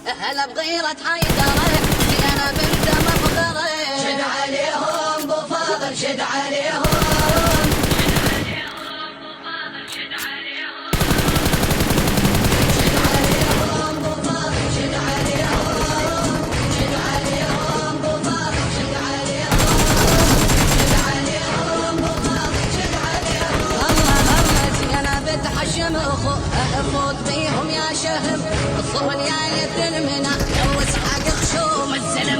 هلا بغيرة حيدرة زينب بنت مفخرة. شد عليهم بو فاضل شد عليهم حشم افوت بيهم يا شهم الصون يا يد المنى لوس حق خشوم الزلم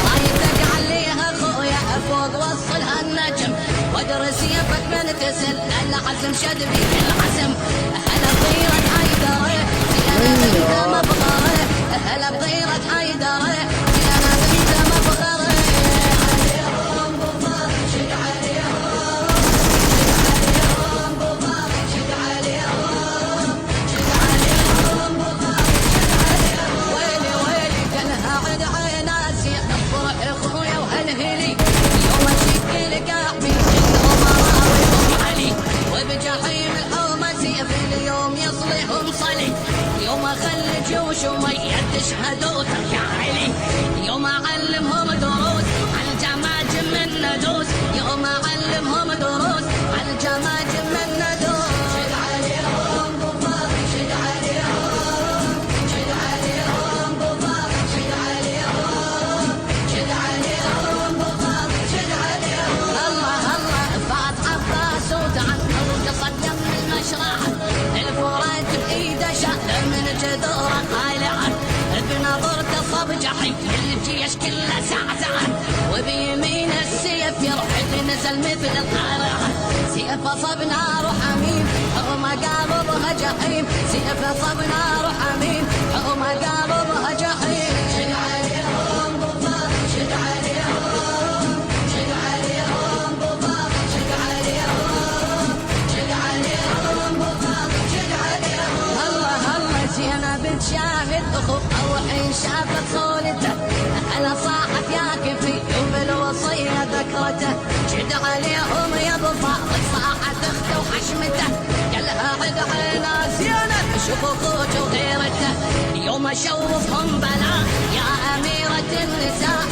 رايتك عليها خويا افوت وصلها النجم وادرس يفك من تسل العزم شد بيك العزم. هلا بغيرة حيدرة زينب بنت مفخرة هلا بغيرة حيدرة زينب بنت مفخرة. يوم اخلي جيوش ومية تشهد وترجع علي يوم اعلمهم دروس على الجماجم من ندوس يوم اعلمهم دروس على الجماجم من ندوس. شد عليهم بو فاضل شد عليهم شد عليهم بو فاضل شد عليهم شد عليهم بو فاضل شد عليهم. الله الله فات عباس وتعنقر وقصد يم المشرعة الفرات بايده شاله من جذوره طالعه بنظرته صب جحيم الجيش كله زعزعه وبيمين السيف يرعد نزل مثل القارعه سيفه صب نار وحميم رغم قلبها جحيم سيفه صب نار وحميم رغم قلبها جحيم. شد عليهم بو فاضل شد عليهم شد عليهم بو فاضل شد عليهم شد عليهم بو فاضل شد عليهم. الله الله زينب تشاهد اخو الحين شافت صولته انا صاحت يا كفي وبالوصيه ذكرته شد عليهم يا ابو فاضل صاحت اخته وحشمته قالها عد علينا زينب شوفوا اخوك وغيرته يوم اشوفهم بلا يا اميره النساء.